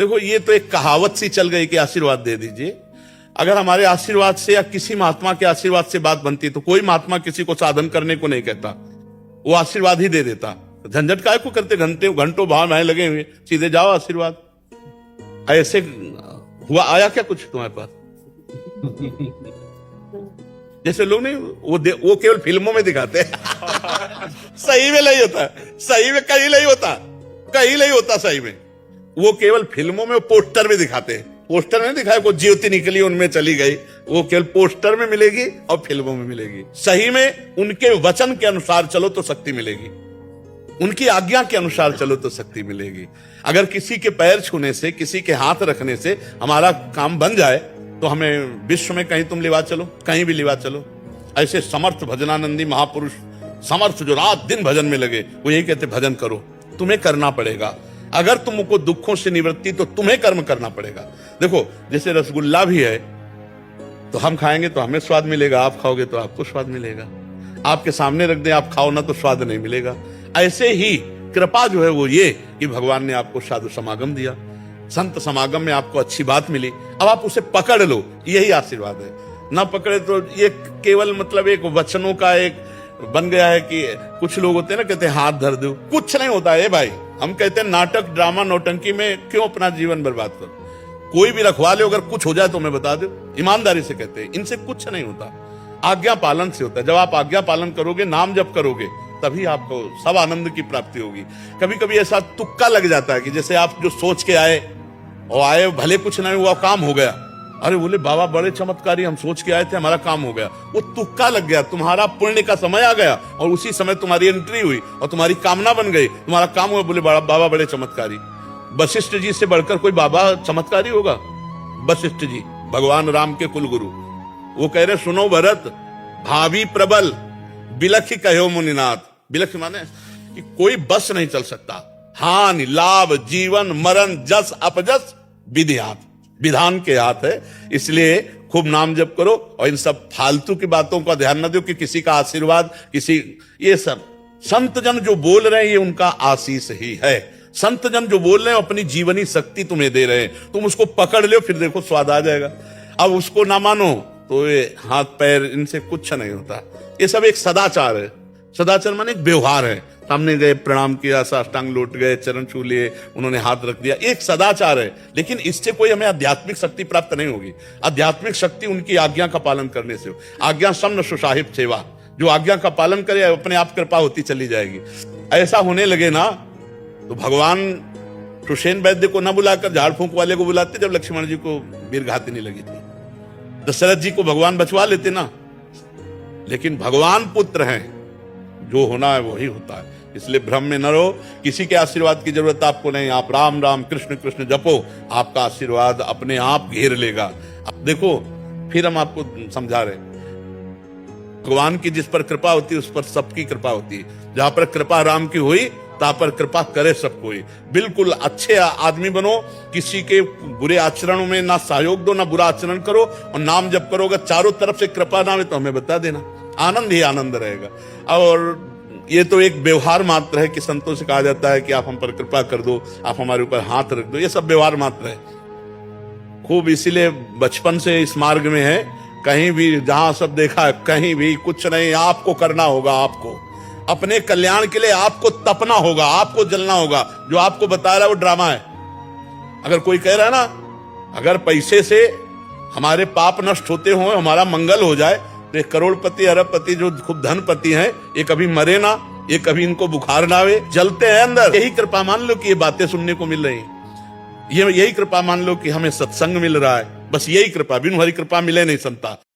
देखो ये तो एक कहावत सी चल गई कि आशीर्वाद दे दीजिए। अगर हमारे आशीर्वाद से या किसी महात्मा के आशीर्वाद से बात बनती तो कोई महात्मा किसी को साधन करने को नहीं कहता, वो आशीर्वाद ही दे देता। झंझट काय को करते, घंटों भाव में लगे हुए, सीधे जाओ आशीर्वाद। ऐसे हुआ आया क्या कुछ तुम्हारे पास? जैसे लोग नहीं वो केवल फिल्मों में दिखाते हैं सही में नहीं होता, सही में कहीं नहीं होता, कहीं नहीं होता सही में। वो केवल फिल्मों में, पोस्टर में दिखाते हैं। पोस्टर में दिखाया कोई ज्योति निकली उनमें चली गई, वो केवल पोस्टर में मिलेगी और फिल्मों में मिलेगी। सही में उनके वचन के अनुसार चलो तो शक्ति मिलेगी, उनकी आज्ञा के अनुसार चलो तो शक्ति मिलेगी। अगर किसी के पैर छूने से, किसी के हाथ रखने से हमारा काम बन जाए तो हमें विश्व में कहीं तुम लिवा चलो, कहीं भी लिवा चलो। ऐसे समर्थ भजनानंदी महापुरुष, समर्थ जो रात दिन भजन में लगे, वो यही कहते भजन करो, तुम्हें करना पड़ेगा। अगर तुमको दुखों से निवृत्ति तो तुम्हें कर्म करना पड़ेगा। देखो जैसे रसगुल्ला भी है तो हम खाएंगे तो हमें स्वाद मिलेगा, आप खाओगे तो आपको स्वाद मिलेगा। आपके सामने रख दें, आप खाओ ना तो स्वाद नहीं मिलेगा। ऐसे ही कृपा जो है वो ये कि भगवान ने आपको साधु समागम दिया, संत समागम में आपको अच्छी बात मिली, अब आप उसे पकड़ लो, यही आशीर्वाद है। ना पकड़े तो ये केवल मतलब एक वचनों का एक बन गया है कि कुछ लोग होते हैं ना, कहते हैं हाथ धर दो, कुछ नहीं होता है भाई। हम कहते हैं नाटक ड्रामा नौटंकी में क्यों अपना जीवन बर्बाद करो, कोई भी रखवा लो, अगर कुछ हो जाए तो मैं बता दो, ईमानदारी से कहते हैं, इनसे कुछ नहीं होता, आज्ञा पालन से होता है। जब आप आज्ञा पालन करोगे, नाम जप करोगे, तभी आपको सब आनंद की प्राप्ति होगी। कभी कभी ऐसा तुक्का लग जाता है कि जैसे आप जो सोच के आए और आए, भले कुछ नहीं हुआ, काम हो गया, अरे बोले बाबा बड़े चमत्कारी, हम सोच के आए थे, हमारा काम हो गया। वो तुक्का लग गया, तुम्हारा पुण्य का समय आ गया और उसी समय तुम्हारी एंट्री हुई और तुम्हारी कामना बन गई, तुम्हारा काम हुआ। बोले बाबा बड़े चमत्कारी। वशिष्ठ जी से बढ़कर कोई बाबा चमत्कारी होगा? वशिष्ठ जी भगवान राम के कुलगुरु, वो कह रहे सुनो भरत, भावी प्रबल बिलख कहो मुनिनाथ। बिलख माने कि कोई बस नहीं चल सकता, हानि लाभ जीवन मरण जस अपजस विधि हाथ, विधान के हाथ है। इसलिए खूब नाम जप करो और इन सब फालतू की बातों का ध्यान न दो कि किसी का आशीर्वाद, किसी, ये सब संत जन जो बोल रहे हैं ये उनका आशीष ही है। संत जन जो बोल रहे हैं अपनी जीवनी शक्ति तुम्हें दे रहे हैं, तुम उसको पकड़ लो, फिर देखो स्वाद आ जाएगा। अब उसको ना मानो तो ये हाथ पैर, इनसे कुछ नहीं होता। ये सब एक सदाचार है। सदाचार माने एक व्यवहार है। सामने गए, प्रणाम किया, साष्टांग लौट गए, चरण छू लिए, उन्होंने हाथ रख दिया, एक सदाचार है। लेकिन इससे कोई हमें आध्यात्मिक शक्ति प्राप्त नहीं होगी। आध्यात्मिक शक्ति उनकी आज्ञा का पालन करने से हो। आज्ञा सम्न सुसाहिब सेवा, जो आज्ञा का पालन करे अपने आप कृपा होती चली जाएगी। ऐसा होने लगे ना तो भगवान सुषेण वैद्य को न बुलाकर झाड़ फूंक वाले को बुलाते, जब लक्ष्मण जी को वीरघाती नहीं लगी थी। दशरथ जी को भगवान बचवा लेते ना, लेकिन भगवान पुत्र हैं, जो होना है वही होता है। इसलिए भ्रम में न रहो, किसी के आशीर्वाद की जरूरत आपको नहीं। आप राम राम कृष्ण कृष्ण जपो, आपका आशीर्वाद अपने आप घेर लेगा। अब देखो फिर हम आपको समझा रहे, भगवान की जिस पर कृपा होती है उस पर सबकी कृपा होती है। जहां पर कृपा राम की हुई ता पर कृपा करे सब कोई। बिल्कुल अच्छे आदमी बनो, किसी के बुरे आचरणों में ना सहयोग दो, ना बुरा आचरण करो, और नाम जप करोगे, चारों तरफ से कृपा नाम है तो हमें बता देना, आनंद ही आनंद रहेगा। और ये तो एक व्यवहार मात्र है कि संतों से कहा जाता है कि आप हम पर कृपा कर दो, आप हमारे ऊपर हाथ रख दो, ये सब व्यवहार मात्र है। खूब इसीलिए बचपन से इस मार्ग में है, कहीं भी जहां सब देखा है, कहीं भी कुछ नहीं, आपको करना होगा। आपको अपने कल्याण के लिए आपको तपना होगा, आपको जलना होगा। जो आपको बता रहा है वो ड्रामा है। अगर कोई कह रहा है ना, अगर पैसे से हमारे पाप नष्ट होते हो, हमारा मंगल हो जाए, तो ये करोड़पति अरबपति जो खूब धनपति हैं, ये कभी मरे ना, ये कभी इनको बुखार ना आवे, जलते हैं अंदर। यही कृपा मान लो कि ये बातें सुनने को मिल रही, यही कृपा मान लो कि हमें सत्संग मिल रहा है। बस यही कृपा, बिनु हरि कृपा मिले नहीं संता।